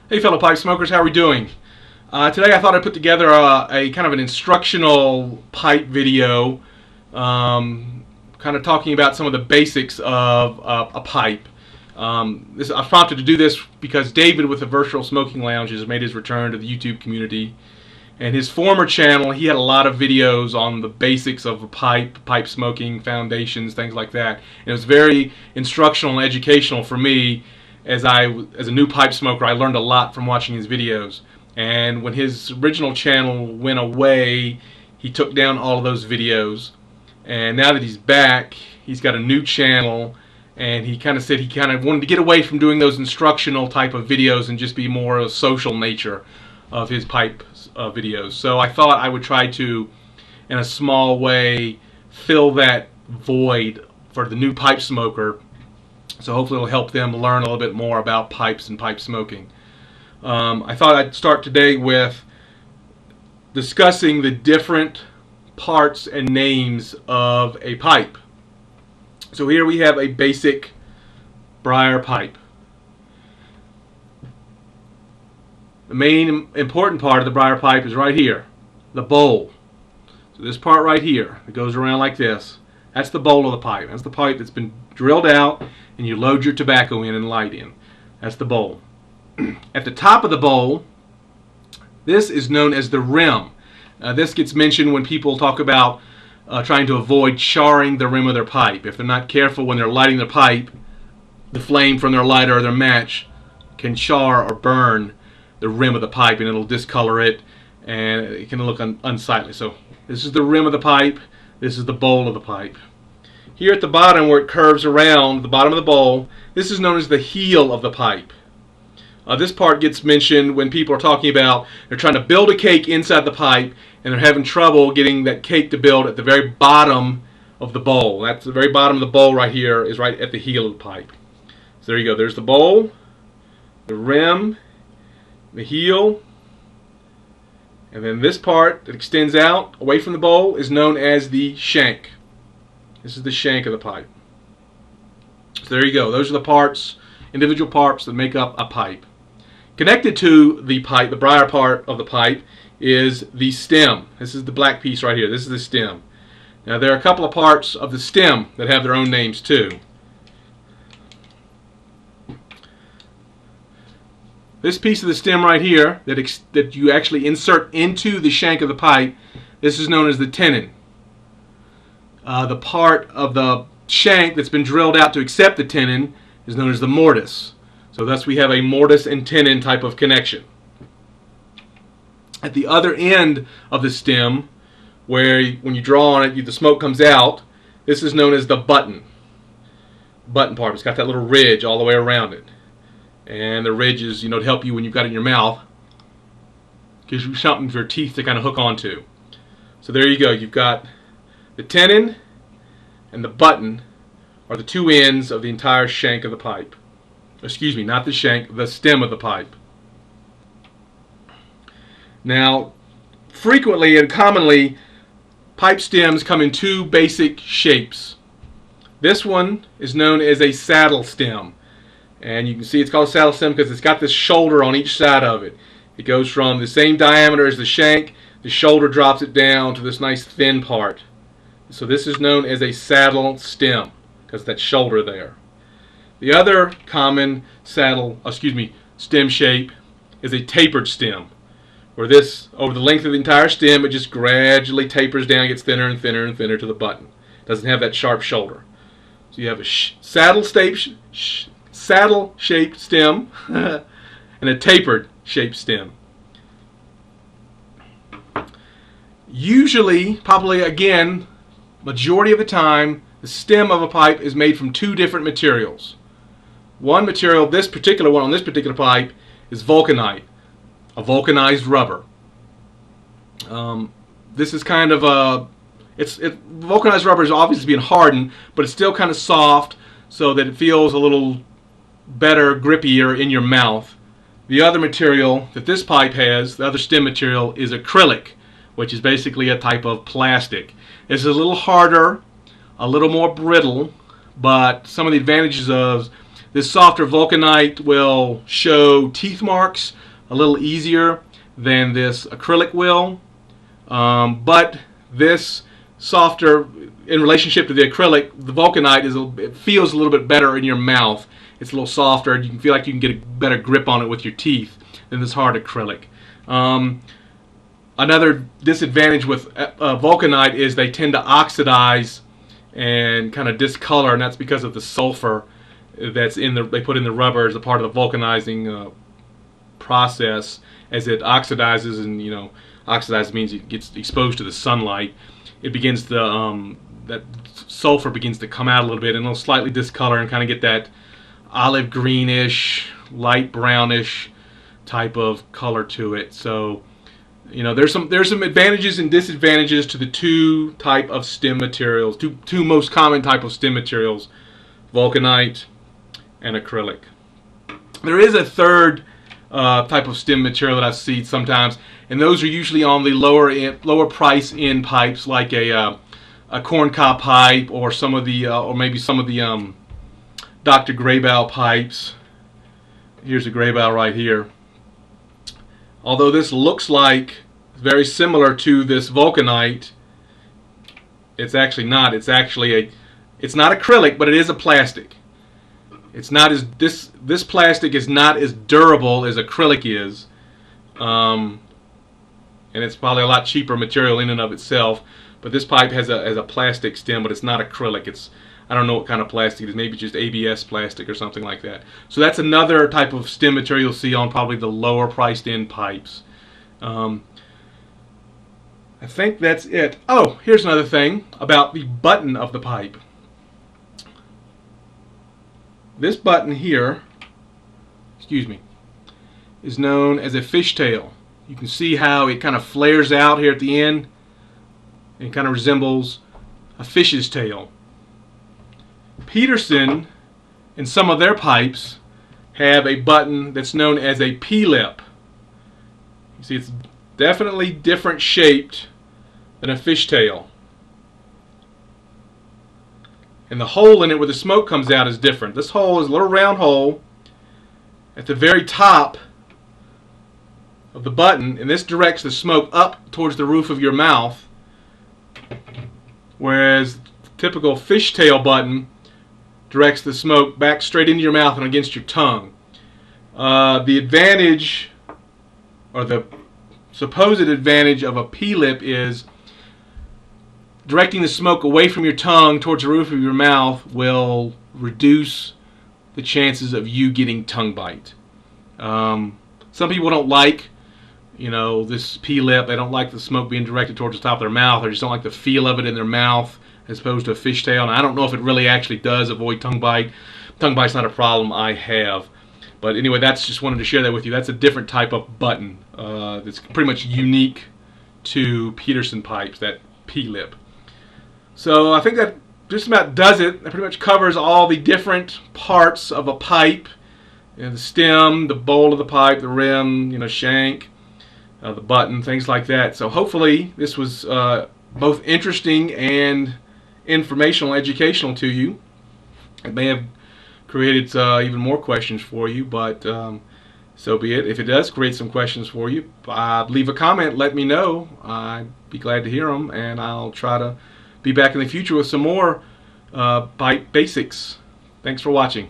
Hey fellow pipe smokers, how are we doing? Today I thought I'd put together a kind of an instructional pipe video, kind of talking about some of the basics of a pipe. I was prompted to do this because David with the Virtual Smoking Lounge has made his return to the YouTube community. And his former channel, he had a lot of videos on the basics of a pipe smoking, foundations, things like that. And it was very instructional and educational for me. As a new pipe smoker, I learned a lot from watching his videos. And when his original channel went away, he took down all of those videos. And now that he's back, he's got a new channel. And he kind of said he kind of wanted to get away from doing those instructional type of videos and just be more of a social nature of his pipe videos. So I thought I would try to, in a small way, fill that void for the new pipe smoker. So hopefully it'll help them learn a little bit more about pipes and pipe smoking. I thought I'd start today with discussing the different parts and names of a pipe. So here we have a basic briar pipe. The main important part of the briar pipe is right here, the bowl. So this part right here, it goes around like this. That's the bowl of the pipe. That's the pipe that's been drilled out and you load your tobacco in and light in. That's the bowl. At the top of the bowl, this is known as the rim. This gets mentioned when people talk about trying to avoid charring the rim of their pipe. If they're not careful when they're lighting their pipe, the flame from their lighter or their match can char or burn the rim of the pipe and it'll discolor it and it can look unsightly. So this is the rim of the pipe. This is the bowl of the pipe. Here at the bottom where it curves around the bottom of the bowl, this is known as the heel of the pipe. This part gets mentioned when people are talking about they're trying to build a cake inside the pipe and they're having trouble getting that cake to build at the very bottom of the bowl. That's the very bottom of the bowl right here is right at the heel of the pipe. So there you go. There's the bowl, the rim, the heel, and then this part that extends out away from the bowl is known as the shank. This is the shank of the pipe. So there you go. Those are the parts, individual parts that make up a pipe. Connected to the pipe, the briar part of the pipe, is the stem. This is the black piece right here. This is the stem. Now there are a couple of parts of the stem that have their own names too. This piece of the stem right here that you actually insert into the shank of the pipe, this is known as the tenon. The part of the shank that's been drilled out to accept the tenon is known as the mortise. So thus we have a mortise and tenon type of connection. At the other end of the stem, where when you draw on it, the smoke comes out, this is known as the button. Button part. It's got that little ridge all the way around it. And the ridge is, to help you when you've got it in your mouth. Gives you something for your teeth to kind of hook onto. So there you go. You've got the tenon and the button are the two ends of the entire shank of the pipe. Excuse me, not the shank, the stem of the pipe. Now, frequently and commonly, pipe stems come in two basic shapes. This one is known as a saddle stem. And you can see it's called a saddle stem because it's got this shoulder on each side of it. It goes from the same diameter as the shank. The shoulder drops it down to this nice thin part. So this is known as a saddle stem because that shoulder there. The other common stem shape is a tapered stem, where this, over the length of the entire stem, it just gradually tapers down, gets thinner and thinner and thinner to the button. It doesn't have that sharp shoulder. So you have a saddle-shaped stem and a tapered shaped stem. Usually, probably again, majority of the time, the stem of a pipe is made from two different materials. One material, this particular one on this particular pipe, is vulcanite, a vulcanized rubber. This is kind of vulcanized rubber is obviously being hardened, but it's still kind of soft so that it feels a little better, grippier in your mouth. The other material that this pipe has, the other stem material, is acrylic, which is basically a type of plastic. It's a little harder, a little more brittle, but some of the advantages of This softer vulcanite will show teeth marks a little easier than this acrylic will, but this softer, in relationship to the acrylic, the vulcanite it feels a little bit better in your mouth. It's a little softer, and you can feel like you can get a better grip on it with your teeth than this hard acrylic. Another disadvantage with vulcanite is they tend to oxidize and kind of discolor, and that's because of the sulfur that's they put in the rubber as a part of the vulcanizing process. As it oxidizes, and oxidizes means it gets exposed to the sunlight, it begins to that sulfur begins to come out a little bit, and it'll slightly discolor and kind of get that olive greenish, light brownish type of color to it. So there's some advantages and disadvantages to the two type of stem materials, two most common type of stem materials, vulcanite and acrylic. There is a third type of stem material that I see sometimes, and those are usually on the lower price end pipes, like a corncob pipe, or some of the or maybe some of the Dr. Graybow pipes. Here's a Graybow right here. Although this looks like very similar to this vulcanite, it's actually not. It's not acrylic, but it is a plastic. It's not as this plastic is not as durable as acrylic is, and it's probably a lot cheaper material in and of itself. But this pipe has a plastic stem, but it's not acrylic. I don't know what kind of plastic it is. Maybe just ABS plastic or something like that. So that's another type of stem material you'll see on probably the lower priced end pipes. I think that's it. Oh, here's another thing about the button of the pipe. This button here, is known as a fishtail. You can see how it kind of flares out here at the end. It kind of resembles a fish's tail. Peterson, in some of their pipes, have a button that's known as a P-lip. You see, it's definitely different shaped than a fishtail. And the hole in it where the smoke comes out is different. This hole is a little round hole at the very top of the button, and this directs the smoke up towards the roof of your mouth, whereas the typical fishtail button directs the smoke back straight into your mouth and against your tongue. The advantage, or the supposed advantage, of a P-lip is directing the smoke away from your tongue towards the roof of your mouth will reduce the chances of you getting tongue bite. Some people don't like, this P-lip. They don't like the smoke being directed towards the top of their mouth, or just don't like the feel of it in their mouth as opposed to a fishtail. And I don't know if it really actually does avoid tongue bite. Tongue bite's not a problem I have. But anyway, just wanted to share that with you. That's a different type of button that's pretty much unique to Peterson pipes, that P-lip. So I think that just about does it. It pretty much covers all the different parts of a pipe. The stem, the bowl of the pipe, the rim, shank, the button, things like that. So hopefully this was both interesting and informational, educational to you. It may have created even more questions for you, but so be it. If it does create some questions for you, leave a comment, let me know. I'd be glad to hear them, and I'll try to be back in the future with some more pipe basics. Thanks for watching.